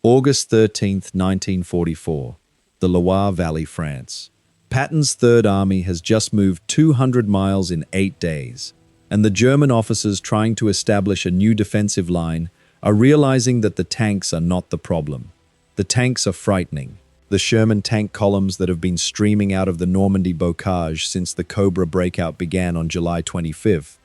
August 13th, 1944. The Loire Valley, France. Patton's Third Army has just moved 200 miles in 8 days, and the German officers trying to establish a new defensive line are realizing that the tanks are not the problem. The tanks are frightening. The Sherman tank columns that have been streaming out of the Normandy bocage since the Cobra breakout began on July 25th,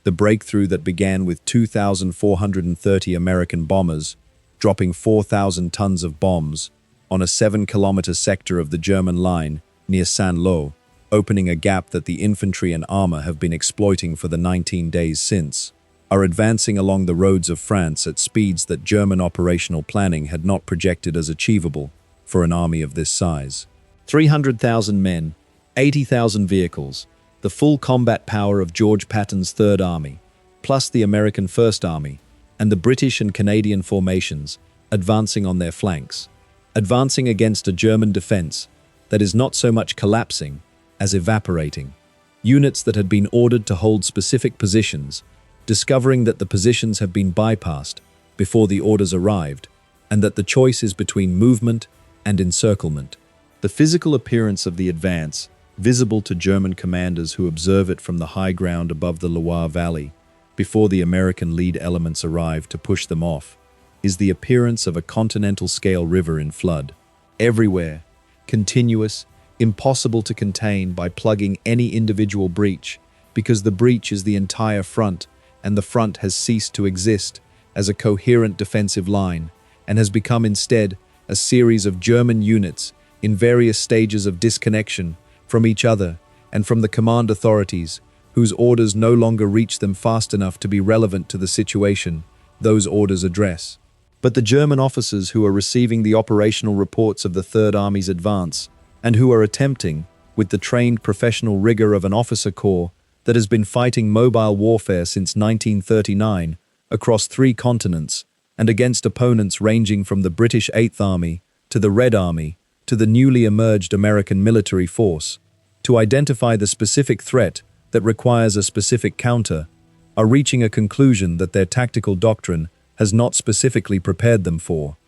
the breakthrough that began with 2,430 American bombers dropping 4,000 tons of bombs on a 7-kilometer sector of the German line near Saint-Lô, opening a gap that the infantry and armor have been exploiting for the 19 days since, are advancing along the roads of France at speeds that German operational planning had not projected as achievable for an army of this size. 300,000 men, 80,000 vehicles, the full combat power of George Patton's Third Army, plus the American First Army, and the British and Canadian formations advancing on their flanks, advancing against a German defense that is not so much collapsing as evaporating. Units that had been ordered to hold specific positions, discovering that the positions have been bypassed before the orders arrived, and that the choice is between movement and encirclement. The physical appearance of the advance, visible to German commanders who observe it from the high ground above the Loire Valley, before the American lead elements arrive to push them off, is the appearance of a continental-scale river in flood. Everywhere, continuous, impossible to contain by plugging any individual breach, because the breach is the entire front, and the front has ceased to exist as a coherent defensive line, and has become instead a series of German units in various stages of disconnection from each other and from the command authorities, whose orders no longer reach them fast enough to be relevant to the situation those orders address. But the German officers who are receiving the operational reports of the Third Army's advance, and who are attempting, with the trained professional rigor of an officer corps that has been fighting mobile warfare since 1939 across 3 continents, and against opponents ranging from the British Eighth Army to the Red Army to the newly emerged American military force, to identify the specific threat that requires a specific counter, are reaching a conclusion that their tactical doctrine has not specifically prepared them for,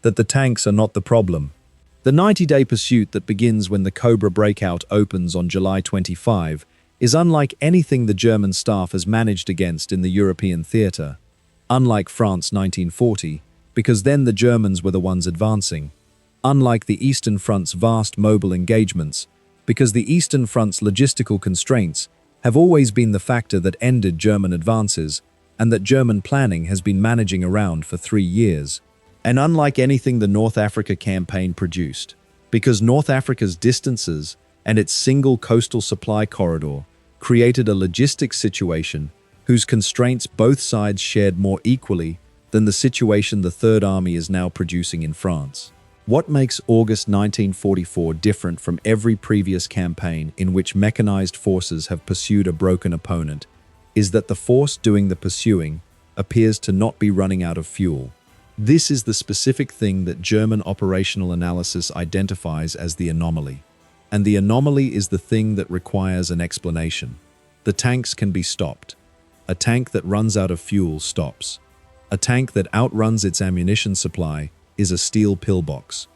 that the tanks are not the problem. The 90-day pursuit that begins when the Cobra breakout opens on July 25 is unlike anything the German staff has managed against in the European theater, unlike France 1940, because then the Germans were the ones advancing, unlike the Eastern Front's vast mobile engagements, because the Eastern Front's logistical constraints have always been the factor that ended German advances, and that German planning has been managing around for 3 years. And unlike anything the North Africa campaign produced, because North Africa's distances and its single coastal supply corridor created a logistics situation whose constraints both sides shared more equally than the situation the Third Army is now producing in France. What makes August 1944 different from every previous campaign in which mechanized forces have pursued a broken opponent is that the force doing the pursuing appears to not be running out of fuel. This is the specific thing that German operational analysis identifies as the anomaly. And the anomaly is the thing that requires an explanation. The tanks can be stopped. A tank that runs out of fuel stops. A tank that outruns its ammunition supply is a steel pillbox.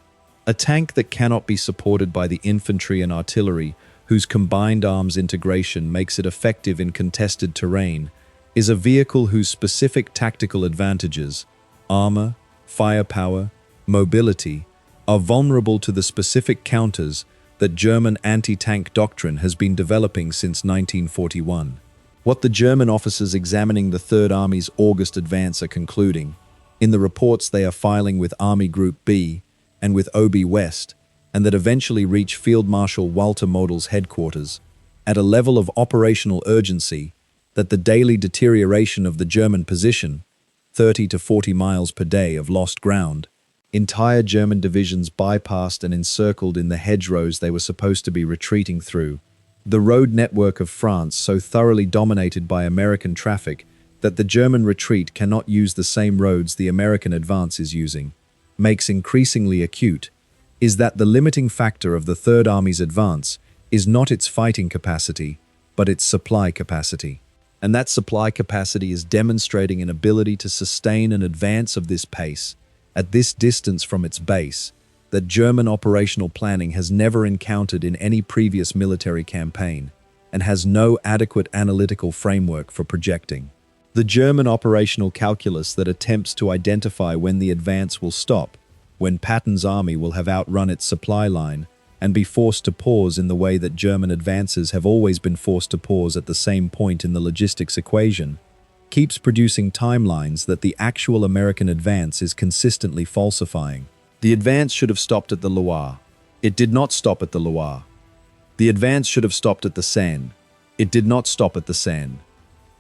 A tank that cannot be supported by the infantry and artillery, whose combined arms integration makes it effective in contested terrain, is a vehicle whose specific tactical advantages, armor, firepower, mobility, are vulnerable to the specific counters that German anti-tank doctrine has been developing since 1941. What the German officers examining the Third Army's August advance are concluding, in the reports they are filing with Army Group B and with OB West, and that eventually reach Field Marshal Walter Model's headquarters, at a level of operational urgency that the daily deterioration of the German position, 30 to 40 miles per day of lost ground, entire German divisions bypassed and encircled in the hedgerows they were supposed to be retreating through, the road network of France so thoroughly dominated by American traffic that the German retreat cannot use the same roads the American advance is using, makes increasingly acute, is that the limiting factor of the Third Army's advance is not its fighting capacity, but its supply capacity. And that supply capacity is demonstrating an ability to sustain an advance of this pace at this distance from its base, that German operational planning has never encountered in any previous military campaign, and has no adequate analytical framework for projecting. The German operational calculus that attempts to identify when the advance will stop, when Patton's army will have outrun its supply line, and be forced to pause in the way that German advances have always been forced to pause at the same point in the logistics equation, keeps producing timelines that the actual American advance is consistently falsifying. The advance should have stopped at the Loire. It did not stop at the Loire. The advance should have stopped at the Seine. It did not stop at the Seine.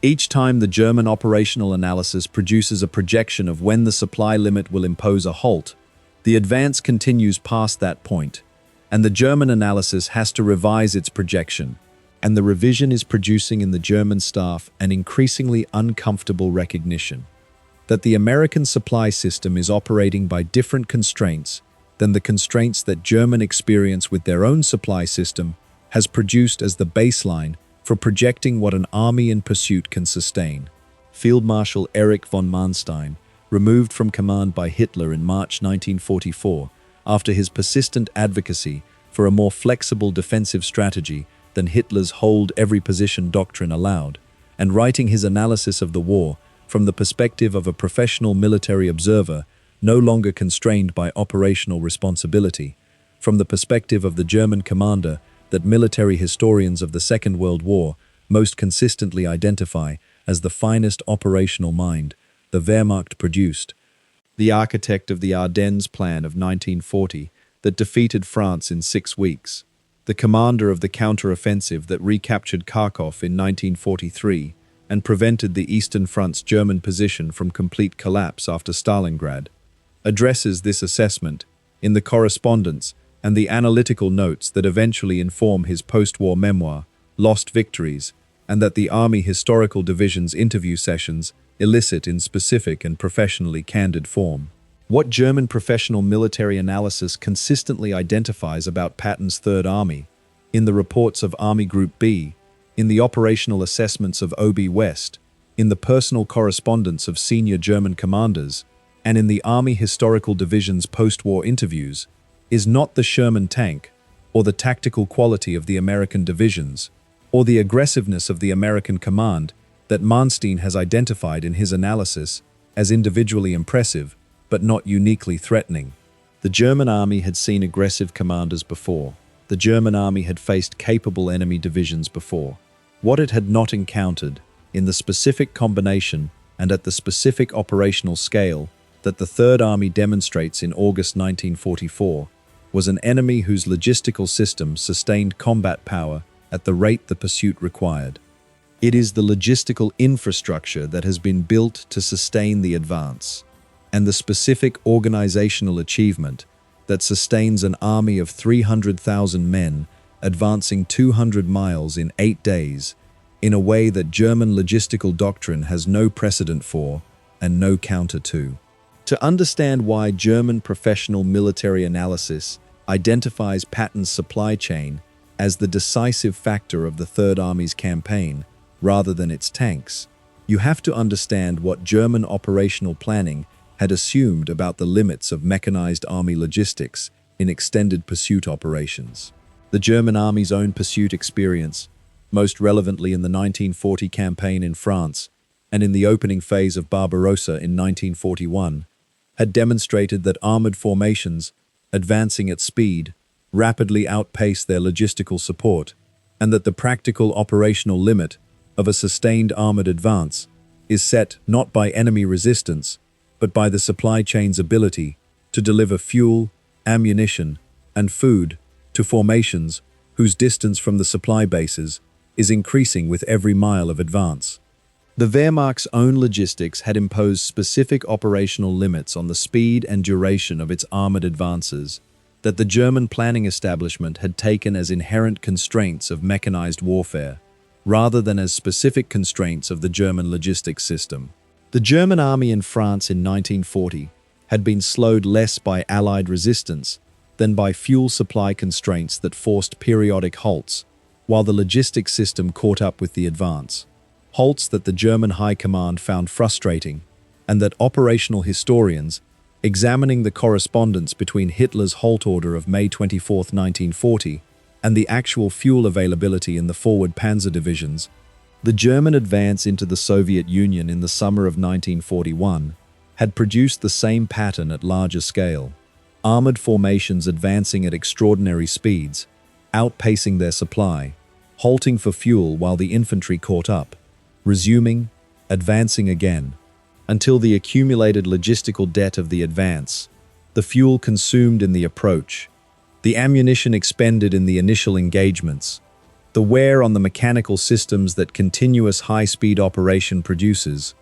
Each time the German operational analysis produces a projection of when the supply limit will impose a halt, the advance continues past that point, and the German analysis has to revise its projection, and the revision is producing in the German staff an increasingly uncomfortable recognition that the American supply system is operating by different constraints than the constraints that German experience with their own supply system has produced as the baseline for projecting what an army in pursuit can sustain. Field Marshal Erich von Manstein, removed from command by Hitler in March 1944 after his persistent advocacy for a more flexible defensive strategy than Hitler's hold every position doctrine allowed, and writing his analysis of the war from the perspective of a professional military observer no longer constrained by operational responsibility, from the perspective of the German commander that military historians of the Second World War most consistently identify as the finest operational mind the Wehrmacht produced, the architect of the Ardennes Plan of 1940 that defeated France in 6 weeks, the commander of the counter-offensive that recaptured Kharkov in 1943 and prevented the Eastern Front's German position from complete collapse after Stalingrad, addresses this assessment in the correspondence and the analytical notes that eventually inform his post-war memoir, Lost Victories, and that the Army Historical Division's interview sessions elicit in specific and professionally candid form. What German professional military analysis consistently identifies about Patton's Third Army, in the reports of Army Group B, in the operational assessments of OB West, in the personal correspondence of senior German commanders, and in the Army Historical Division's post-war interviews, is not the Sherman tank, or the tactical quality of the American divisions, or the aggressiveness of the American command that Manstein has identified in his analysis as individually impressive, but not uniquely threatening. The German army had seen aggressive commanders before. The German army had faced capable enemy divisions before. What it had not encountered, in the specific combination and at the specific operational scale that the Third Army demonstrates in August 1944, was an enemy whose logistical system sustained combat power at the rate the pursuit required. It is the logistical infrastructure that has been built to sustain the advance, and the specific organizational achievement that sustains an army of 300,000 men advancing 200 miles in 8 days in a way that German logistical doctrine has no precedent for and no counter to. To understand why German professional military analysis identifies Patton's supply chain as the decisive factor of the Third Army's campaign rather than its tanks, you have to understand what German operational planning had assumed about the limits of mechanized army logistics in extended pursuit operations. The German army's own pursuit experience, most relevantly in the 1940 campaign in France and in the opening phase of Barbarossa in 1941, had demonstrated that armored formations, advancing at speed, rapidly outpaced their logistical support, and that the practical operational limit of a sustained armored advance is set not by enemy resistance, but by the supply chain's ability to deliver fuel, ammunition, and food to formations whose distance from the supply bases is increasing with every mile of advance. The Wehrmacht's own logistics had imposed specific operational limits on the speed and duration of its armored advances that the German planning establishment had taken as inherent constraints of mechanized warfare, rather than as specific constraints of the German logistics system. The German army in France in 1940 had been slowed less by Allied resistance than by fuel supply constraints that forced periodic halts, while the logistics system caught up with the advance. Halts that the German High Command found frustrating, and that operational historians examining the correspondence between Hitler's halt order of May 24, 1940, and the actual fuel availability in the forward Panzer divisions, the German advance into the Soviet Union in the summer of 1941 had produced the same pattern at larger scale. Armored formations advancing at extraordinary speeds, outpacing their supply, halting for fuel while the infantry caught up, resuming, advancing again, until the accumulated logistical debt of the advance, the fuel consumed in the approach, the ammunition expended in the initial engagements, the wear on the mechanical systems that continuous high-speed operation produces,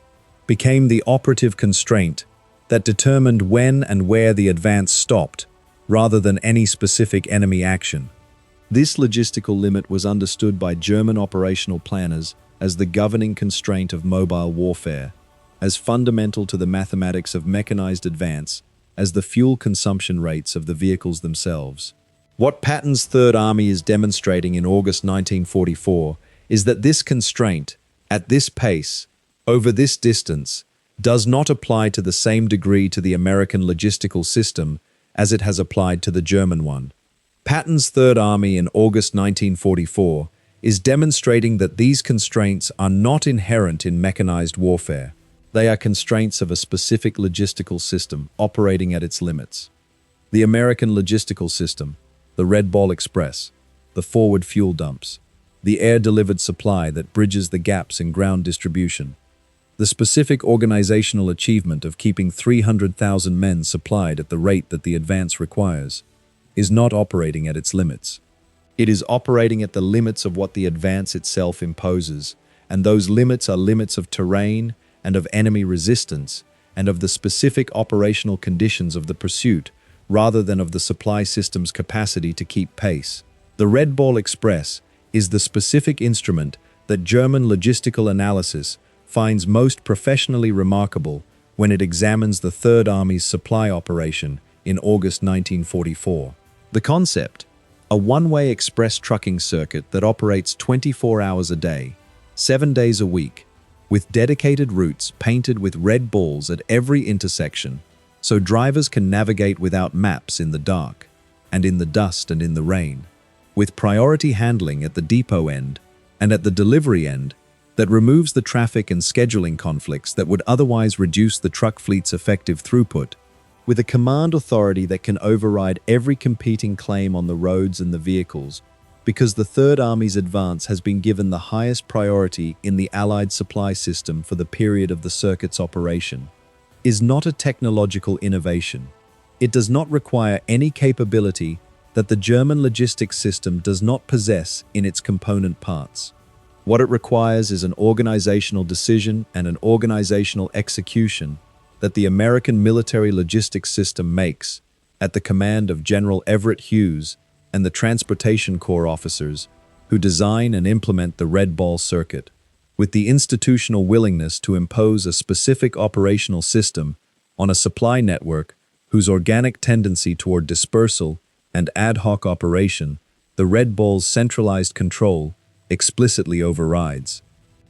became the operative constraint that determined when and where the advance stopped, rather than any specific enemy action. This logistical limit was understood by German operational planners as the governing constraint of mobile warfare, as fundamental to the mathematics of mechanized advance as the fuel consumption rates of the vehicles themselves. What Patton's Third Army is demonstrating in August 1944 is that this constraint, at this pace, over this distance, does not apply to the same degree to the American logistical system as it has applied to the German one. Patton's Third Army in August 1944 is demonstrating that these constraints are not inherent in mechanized warfare. They are constraints of a specific logistical system operating at its limits. The American logistical system, the Red Ball Express, the forward fuel dumps, the air-delivered supply that bridges the gaps in ground distribution, the specific organizational achievement of keeping 300,000 men supplied at the rate that the advance requires, is not operating at its limits. It is operating at the limits of what the advance itself imposes, and those limits are limits of terrain and of enemy resistance and of the specific operational conditions of the pursuit rather than of the supply system's capacity to keep pace. The Red Ball Express is the specific instrument that German logistical analysis finds most professionally remarkable when it examines the Third Army's supply operation in August 1944. The concept, a one-way express trucking circuit that operates 24 hours a day, 7 days a week, with dedicated routes painted with red balls at every intersection so drivers can navigate without maps in the dark, and in the dust and in the rain, with priority handling at the depot end and at the delivery end that removes the traffic and scheduling conflicts that would otherwise reduce the truck fleet's effective throughput, with a command authority that can override every competing claim on the roads and the vehicles, because the Third Army's advance has been given the highest priority in the Allied supply system for the period of the circuit's operation, is not a technological innovation. It does not require any capability that the German logistics system does not possess in its component parts. What it requires is an organizational decision and an organizational execution that the American military logistics system makes at the command of General Everett Hughes and the Transportation Corps officers who design and implement the Red Ball circuit, with the institutional willingness to impose a specific operational system on a supply network whose organic tendency toward dispersal and ad hoc operation, the Red Ball's centralized control explicitly overrides.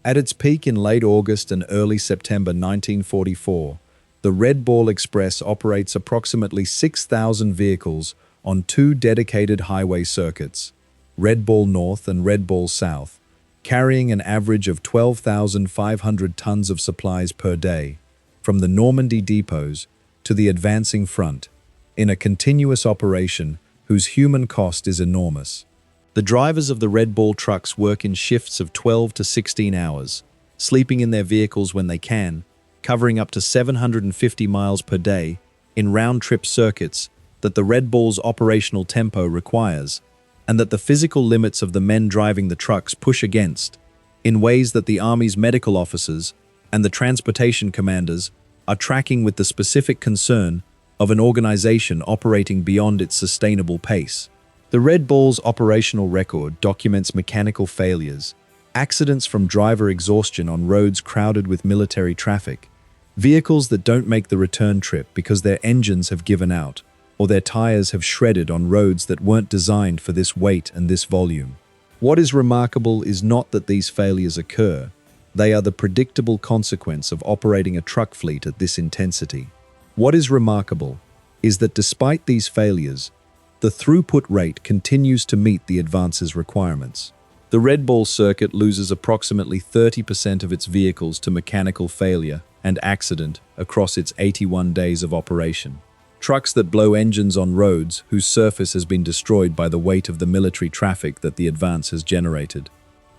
At its peak in late August and early September 1944, the Red Ball Express operates approximately 6,000 vehicles on two dedicated highway circuits, Red Ball North and Red Ball South, carrying an average of 12,500 tons of supplies per day, from the Normandy depots to the advancing front, in a continuous operation whose human cost is enormous. The drivers of the Red Ball trucks work in shifts of 12 to 16 hours, sleeping in their vehicles when they can, covering up to 750 miles per day in round-trip circuits that the Red Ball's operational tempo requires, and that the physical limits of the men driving the trucks push against, in ways that the Army's medical officers and the transportation commanders are tracking with the specific concern of an organization operating beyond its sustainable pace. The Red Ball's operational record documents mechanical failures, accidents from driver exhaustion on roads crowded with military traffic, vehicles that don't make the return trip because their engines have given out, or their tires have shredded on roads that weren't designed for this weight and this volume. What is remarkable is not that these failures occur, they are the predictable consequence of operating a truck fleet at this intensity. What is remarkable is that despite these failures, the throughput rate continues to meet the advance's requirements. The Red Ball circuit loses approximately 30% of its vehicles to mechanical failure and accident across its 81 days of operation. Trucks that blow engines on roads whose surface has been destroyed by the weight of the military traffic that the advance has generated.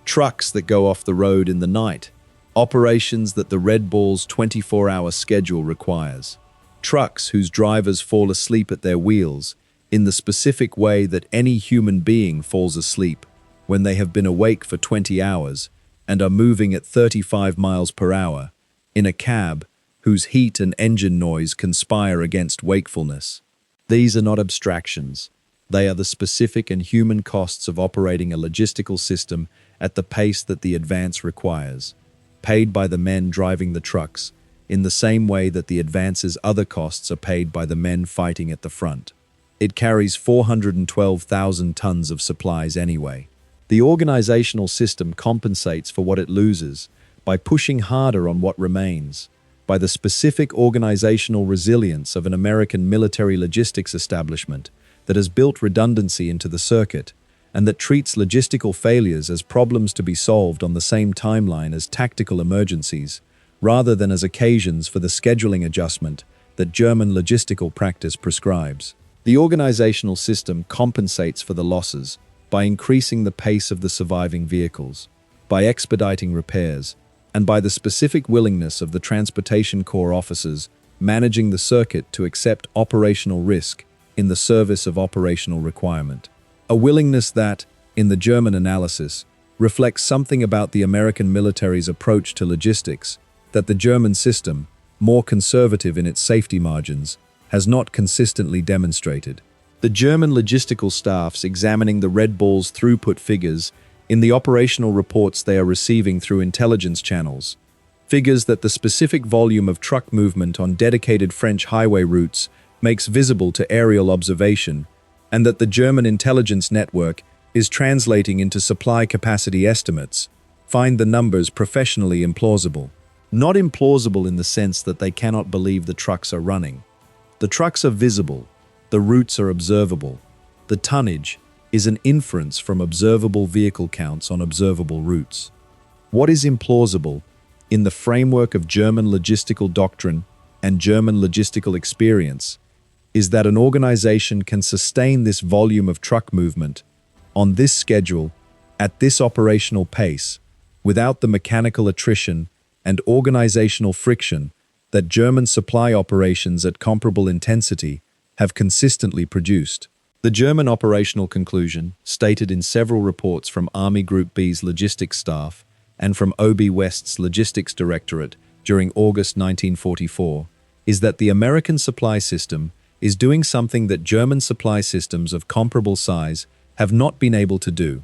Trucks that go off the road in the night. Operations that the Red Ball's 24-hour schedule requires. Trucks whose drivers fall asleep at their wheels in the specific way that any human being falls asleep when they have been awake for 20 hours and are moving at 35 miles per hour in a cab whose heat and engine noise conspire against wakefulness. These are not abstractions. They are the specific and human costs of operating a logistical system at the pace that the advance requires, paid by the men driving the trucks, in the same way that the advance's other costs are paid by the men fighting at the front. It carries 412,000 tons of supplies anyway. The organizational system compensates for what it loses by pushing harder on what remains, by the specific organizational resilience of an American military logistics establishment that has built redundancy into the circuit and that treats logistical failures as problems to be solved on the same timeline as tactical emergencies, rather than as occasions for the scheduling adjustment that German logistical practice prescribes. The organizational system compensates for the losses by increasing the pace of the surviving vehicles, by expediting repairs, and by the specific willingness of the Transportation Corps officers managing the circuit to accept operational risk in the service of operational requirement. A willingness that, in the German analysis, reflects something about the American military's approach to logistics that the German system, more conservative in its safety margins, has not consistently demonstrated. The German logistical staffs examining the Red Ball's throughput figures in the operational reports they are receiving through intelligence channels, figures that the specific volume of truck movement on dedicated French highway routes makes visible to aerial observation, and that the German intelligence network is translating into supply capacity estimates, find the numbers professionally implausible. Not implausible in the sense that they cannot believe the trucks are running. The trucks are visible, the routes are observable. The tonnage is an inference from observable vehicle counts on observable routes. What is implausible, in the framework of German logistical doctrine and German logistical experience, is that an organization can sustain this volume of truck movement, on this schedule, at this operational pace, without the mechanical attrition and organizational friction that German supply operations at comparable intensity have consistently produced. The German operational conclusion, stated in several reports from Army Group B's logistics staff and from OB West's logistics directorate during August 1944, is that the American supply system is doing something that German supply systems of comparable size have not been able to do,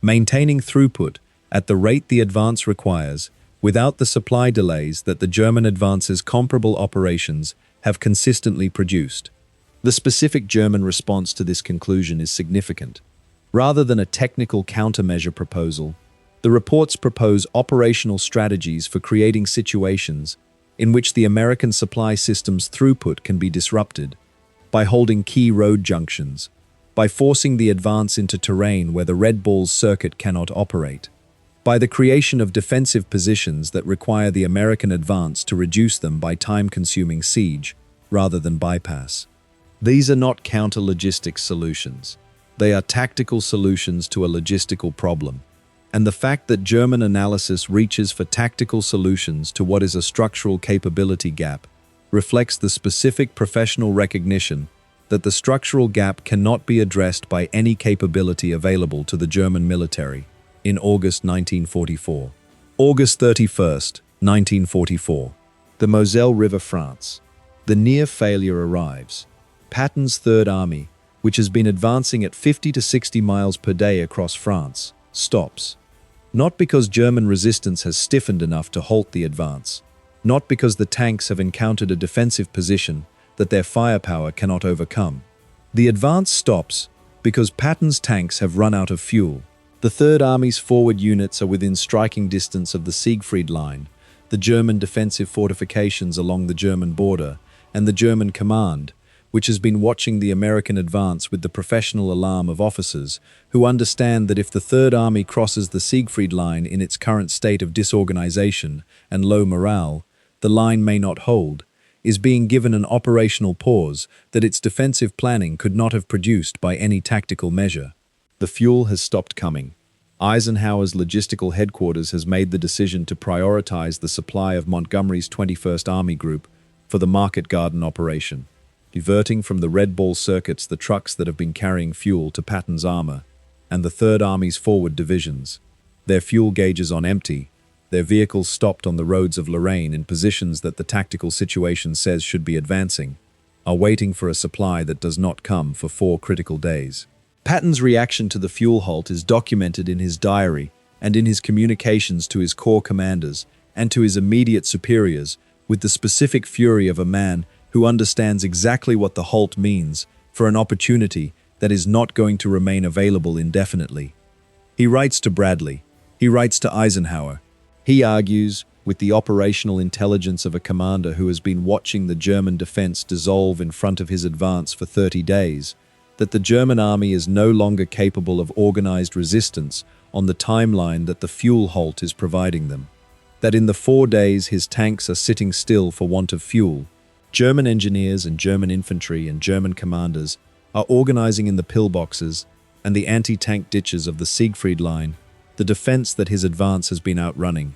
maintaining throughput at the rate the advance requires without the supply delays that the German advance's comparable operations have consistently produced. The specific German response to this conclusion is significant. Rather than a technical countermeasure proposal, the reports propose operational strategies for creating situations in which the American supply system's throughput can be disrupted, by holding key road junctions, by forcing the advance into terrain where the Red Ball's circuit cannot operate, by the creation of defensive positions that require the American advance to reduce them by time-consuming siege rather than bypass. These are not counter-logistics solutions. They are tactical solutions to a logistical problem. And the fact that German analysis reaches for tactical solutions to what is a structural capability gap reflects the specific professional recognition that the structural gap cannot be addressed by any capability available to the German military. In August 1944. August 31st, 1944. The Moselle River, France. The near failure arrives. Patton's Third Army, which has been advancing at 50 to 60 miles per day across France, stops. Not because German resistance has stiffened enough to halt the advance, not because the tanks have encountered a defensive position that their firepower cannot overcome. The advance stops because Patton's tanks have run out of fuel. The Third Army's forward units are within striking distance of the Siegfried Line, the German defensive fortifications along the German border, and the German command, which has been watching the American advance with the professional alarm of officers who understand that if the Third Army crosses the Siegfried Line in its current state of disorganization and low morale, the line may not hold, is being given an operational pause that its defensive planning could not have produced by any tactical measure. The fuel has stopped coming. Eisenhower's logistical headquarters has made the decision to prioritize the supply of Montgomery's 21st Army Group for the Market Garden operation, diverting from the Red Ball circuits the trucks that have been carrying fuel to Patton's armor and the Third Army's forward divisions. Their fuel gauges on empty, their vehicles stopped on the roads of Lorraine in positions that the tactical situation says should be advancing, are waiting for a supply that does not come for 4 critical days. Patton's reaction to the fuel halt is documented in his diary and in his communications to his corps commanders and to his immediate superiors with the specific fury of a man who understands exactly what the halt means for an opportunity that is not going to remain available indefinitely. He writes to Bradley. He writes to Eisenhower. He argues, with the operational intelligence of a commander who has been watching the German defense dissolve in front of his advance for 30 days, that the German army is no longer capable of organized resistance on the timeline that the fuel halt is providing them. That in the 4 days his tanks are sitting still for want of fuel, German engineers and German infantry and German commanders are organizing in the pillboxes and the anti-tank ditches of the Siegfried Line, the defense that his advance has been outrunning,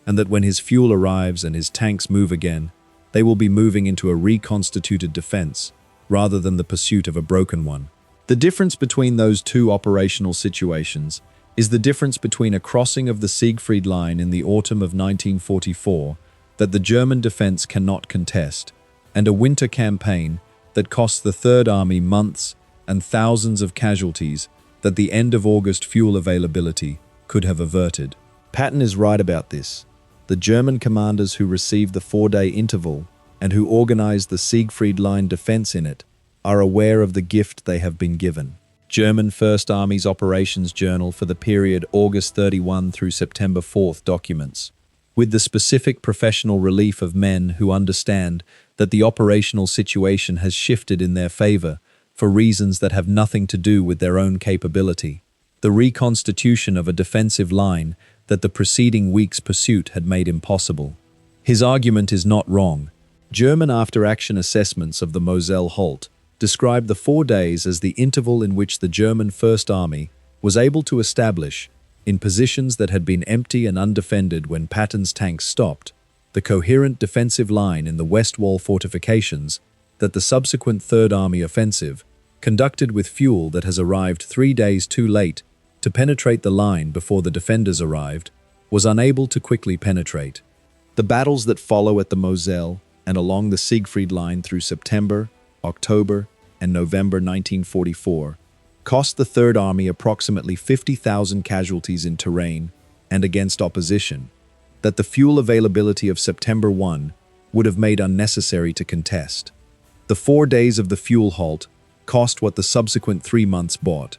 and that when his fuel arrives and his tanks move again, they will be moving into a reconstituted defense, rather than the pursuit of a broken one. The difference between those two operational situations is the difference between a crossing of the Siegfried Line in the autumn of 1944 that the German defense cannot contest, and a winter campaign that costs the Third Army months and thousands of casualties that the end of August fuel availability could have averted. Patton is right about this. The German commanders who received the 4-day interval and who organized the Siegfried Line defense in it are aware of the gift they have been given. German First Army's Operations Journal for the period August 31 through September 4 documents, with the specific professional relief of men who understand that the operational situation has shifted in their favor for reasons that have nothing to do with their own capability, the reconstitution of a defensive line that the preceding week's pursuit had made impossible. His argument is not wrong. German after-action assessments of the Moselle halt describe the 4 days as the interval in which the German First Army was able to establish, in positions that had been empty and undefended when Patton's tanks stopped, the coherent defensive line in the West Wall fortifications that the subsequent Third Army offensive, conducted with fuel that has arrived 3 days too late to penetrate the line before the defenders arrived, was unable to quickly penetrate. The battles that follow at the Moselle and along the Siegfried Line through September, October, and November 1944 cost the Third Army approximately 50,000 casualties in terrain and against opposition that the fuel availability of September 1 would have made unnecessary to contest. The 4 days of the fuel halt cost what the subsequent 3 months bought.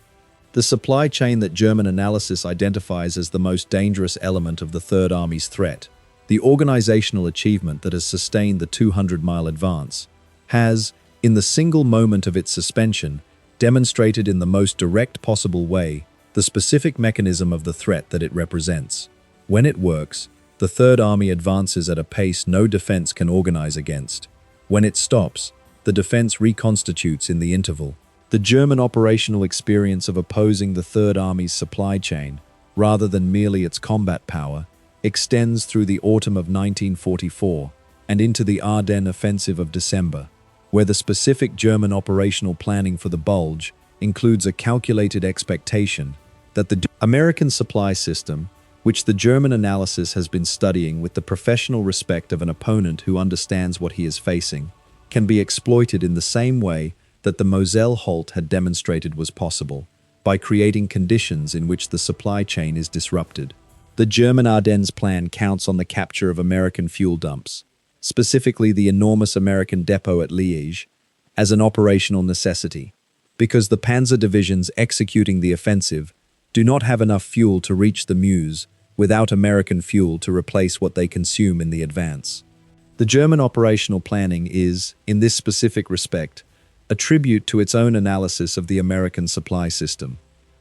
The supply chain that German analysis identifies as the most dangerous element of the Third Army's threat, the organizational achievement that has sustained the 200-mile advance, has, in the single moment of its suspension, demonstrated in the most direct possible way the specific mechanism of the threat that it represents. When it works, the Third Army advances at a pace no defense can organize against. When it stops, the defense reconstitutes in the interval. The German operational experience of opposing the Third Army's supply chain, rather than merely its combat power, extends through the autumn of 1944 and into the Ardennes offensive of December, where the specific German operational planning for the Bulge includes a calculated expectation that the American supply system, which the German analysis has been studying with the professional respect of an opponent who understands what he is facing, can be exploited in the same way that the Moselle halt had demonstrated was possible, by creating conditions in which the supply chain is disrupted. The German Ardennes plan counts on the capture of American fuel dumps, specifically the enormous American depot at Liège, as an operational necessity, because the Panzer divisions executing the offensive do not have enough fuel to reach the Meuse without American fuel to replace what they consume in the advance. The German operational planning is, in this specific respect, a tribute to its own analysis of the American supply system.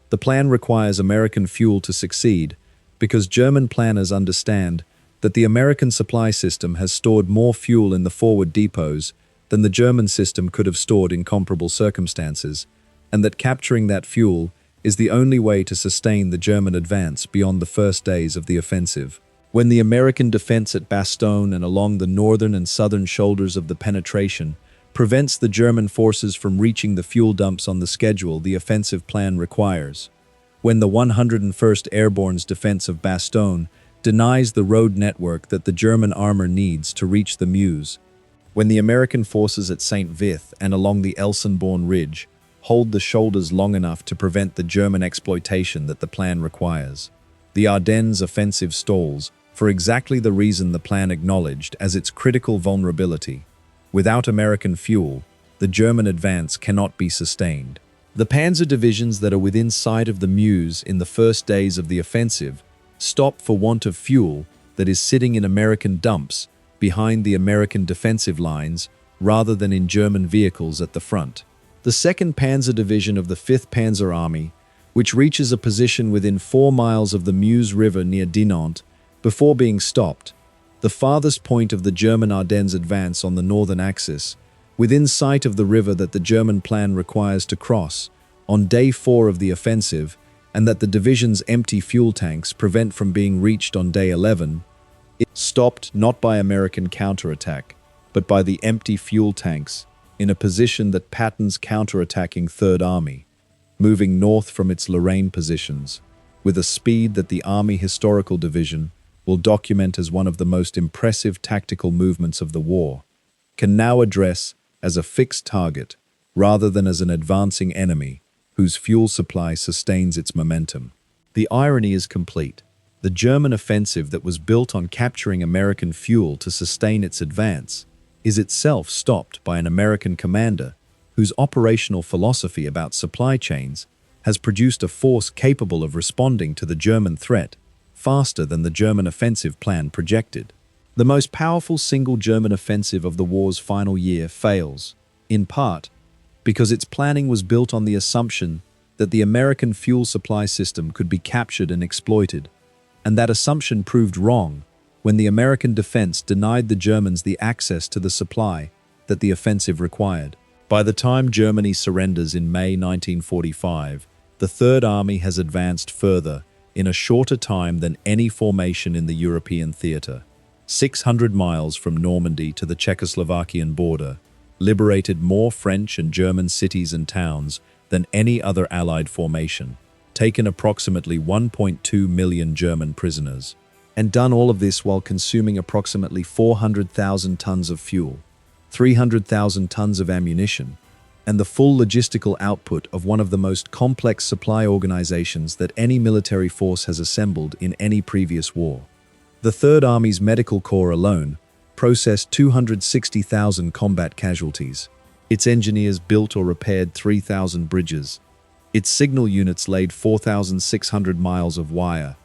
The plan requires American fuel to succeed because German planners understand that the American supply system has stored more fuel in the forward depots than the German system could have stored in comparable circumstances, and that capturing that fuel is the only way to sustain the German advance beyond the first days of the offensive. When the American defense at Bastogne and along the northern and southern shoulders of the penetration prevents the German forces from reaching the fuel dumps on the schedule the offensive plan requires, when the 101st Airborne's defense of Bastogne denies the road network that the German armor needs to reach the Meuse, when the American forces at St. Vith and along the Elsenborn Ridge hold the shoulders long enough to prevent the German exploitation that the plan requires, the Ardennes offensive stalls for exactly the reason the plan acknowledged as its critical vulnerability. Without American fuel, the German advance cannot be sustained. The panzer divisions that are within sight of the Meuse in the first days of the offensive stop for want of fuel that is sitting in American dumps behind the American defensive lines rather than in German vehicles at the front. The 2nd Panzer Division of the 5th Panzer Army, which reaches a position within 4 miles of the Meuse River near Dinant before being stopped, the farthest point of the German Ardennes advance on the northern axis, within sight of the river that the German plan requires to cross on day 4 of the offensive, and that the division's empty fuel tanks prevent from being reached on day 11, it stopped not by American counterattack, but by the empty fuel tanks in a position that Patton's counterattacking Third Army, moving north from its Lorraine positions, with a speed that the Army Historical Division will document as one of the most impressive tactical movements of the war, can now address as a fixed target rather than as an advancing enemy whose fuel supply sustains its momentum. The irony is complete. The German offensive that was built on capturing American fuel to sustain its advance is itself stopped by an American commander whose operational philosophy about supply chains has produced a force capable of responding to the German threat faster than the German offensive plan projected. The most powerful single German offensive of the war's final year fails, in part, because its planning was built on the assumption that the American fuel supply system could be captured and exploited, and that assumption proved wrong when the American defense denied the Germans the access to the supply that the offensive required. By the time Germany surrenders in May 1945, the Third Army has advanced further in a shorter time than any formation in the European theater, 600 miles from Normandy to the Czechoslovakian border, liberated more French and German cities and towns than any other Allied formation, taken approximately 1.2 million German prisoners, and done all of this while consuming approximately 400,000 tons of fuel, 300,000 tons of ammunition, and the full logistical output of one of the most complex supply organizations that any military force has assembled in any previous war. The Third Army's Medical Corps alone processed 260,000 combat casualties. Its engineers built or repaired 3,000 bridges. Its signal units laid 4,600 miles of wire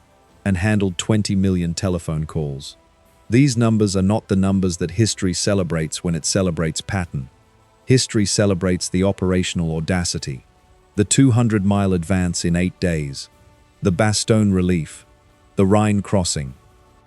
and handled 20 million telephone calls. These numbers are not the numbers that history celebrates when it celebrates Patton. History celebrates the operational audacity, the 200-mile advance in 8 days, the Bastogne relief, the Rhine crossing.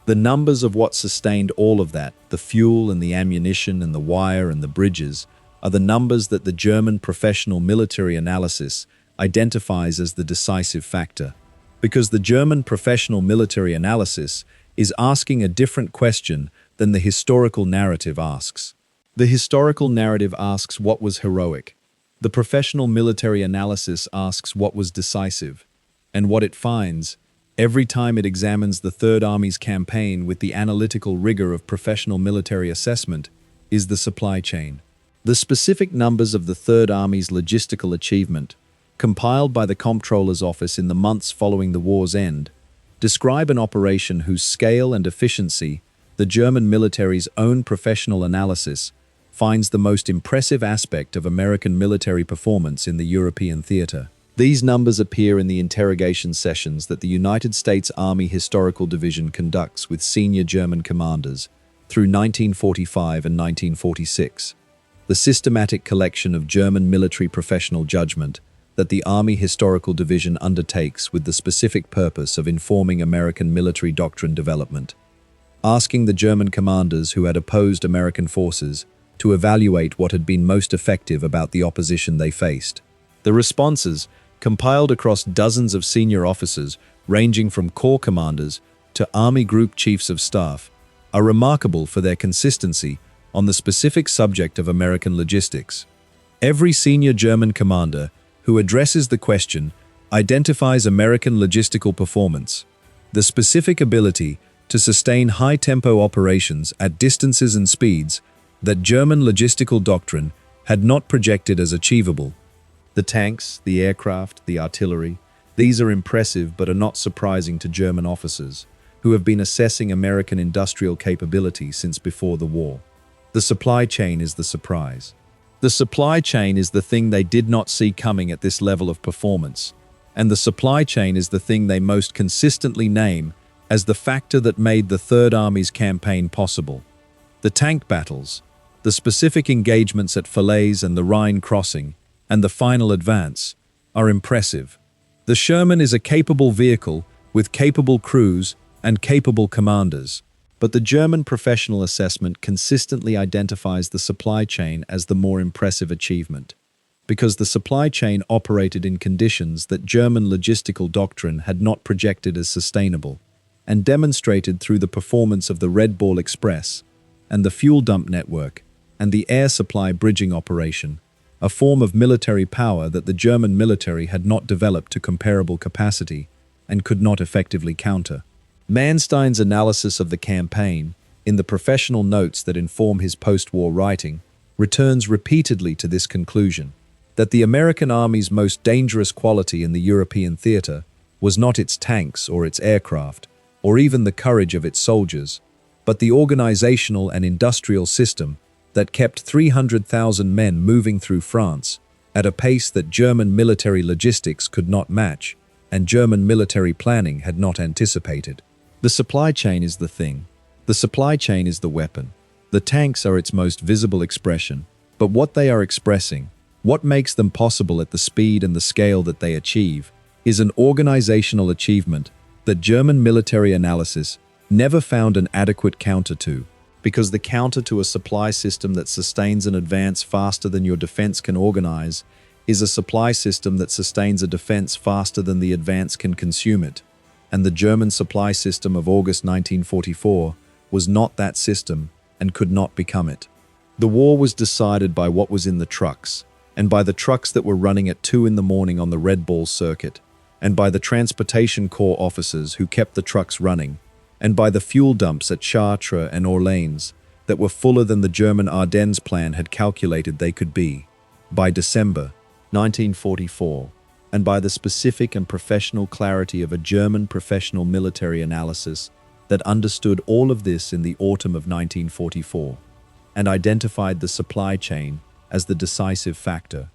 The numbers of what sustained all of that, the fuel and the ammunition and the wire and the bridges, are the numbers that the German professional military analysis identifies as the decisive factor. Because the German professional military analysis is asking a different question than the historical narrative asks. The historical narrative asks what was heroic. The professional military analysis asks what was decisive. And what it finds, every time it examines the Third Army's campaign with the analytical rigor of professional military assessment, is the supply chain. The specific numbers of the Third Army's logistical achievement, compiled by the Comptroller's Office in the months following the war's end, describe an operation whose scale and efficiency the German military's own professional analysis finds the most impressive aspect of American military performance in the European theater. These numbers appear in the interrogation sessions that the United States Army Historical Division conducts with senior German commanders through 1945 and 1946. The systematic collection of German military professional judgment that the Army Historical Division undertakes with the specific purpose of informing American military doctrine development, asking the German commanders who had opposed American forces to evaluate what had been most effective about the opposition they faced. The responses, compiled across dozens of senior officers ranging from corps commanders to Army Group Chiefs of Staff, are remarkable for their consistency on the specific subject of American logistics. Every senior German commander who addresses the question identifies American logistical performance, the specific ability to sustain high-tempo operations at distances and speeds that German logistical doctrine had not projected as achievable. The tanks, the aircraft, the artillery, these are impressive but are not surprising to German officers who have been assessing American industrial capability since before the war. The supply chain is the surprise. The supply chain is the thing they did not see coming at this level of performance, and the supply chain is the thing they most consistently name as the factor that made the Third Army's campaign possible. The tank battles, the specific engagements at Falaise and the Rhine crossing, and the final advance are impressive. The Sherman is a capable vehicle with capable crews and capable commanders. But the German professional assessment consistently identifies the supply chain as the more impressive achievement, because the supply chain operated in conditions that German logistical doctrine had not projected as sustainable, and demonstrated through the performance of the Red Ball Express and the fuel dump network and the air supply bridging operation, a form of military power that the German military had not developed to comparable capacity and could not effectively counter. Manstein's analysis of the campaign, in the professional notes that inform his post-war writing, returns repeatedly to this conclusion, that the American Army's most dangerous quality in the European theater was not its tanks or its aircraft, or even the courage of its soldiers, but the organizational and industrial system that kept 300,000 men moving through France at a pace that German military logistics could not match and German military planning had not anticipated. The supply chain is the thing. The supply chain is the weapon. The tanks are its most visible expression, but what they are expressing, what makes them possible at the speed and the scale that they achieve, is an organizational achievement that German military analysis never found an adequate counter to, because the counter to a supply system that sustains an advance faster than your defense can organize is a supply system that sustains a defense faster than the advance can consume it. And the German supply system of August 1944 was not that system and could not become it. The war was decided by what was in the trucks, and by the trucks that were running at 2 in the morning on the Red Ball circuit, and by the transportation corps officers who kept the trucks running, and by the fuel dumps at Chartres and Orléans that were fuller than the German Ardennes plan had calculated they could be, by December 1944. And by the specific and professional clarity of a German professional military analysis that understood all of this in the autumn of 1944, and identified the supply chain as the decisive factor,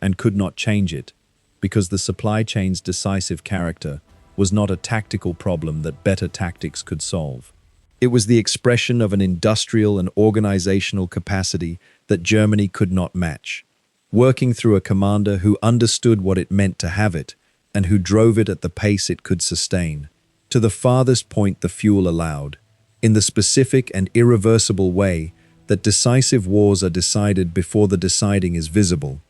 and could not change it, because the supply chain's decisive character was not a tactical problem that better tactics could solve. It was the expression of an industrial and organizational capacity that Germany could not match, working through a commander who understood what it meant to have it and who drove it at the pace it could sustain, to the farthest point the fuel allowed, in the specific and irreversible way that decisive wars are decided before the deciding is visible,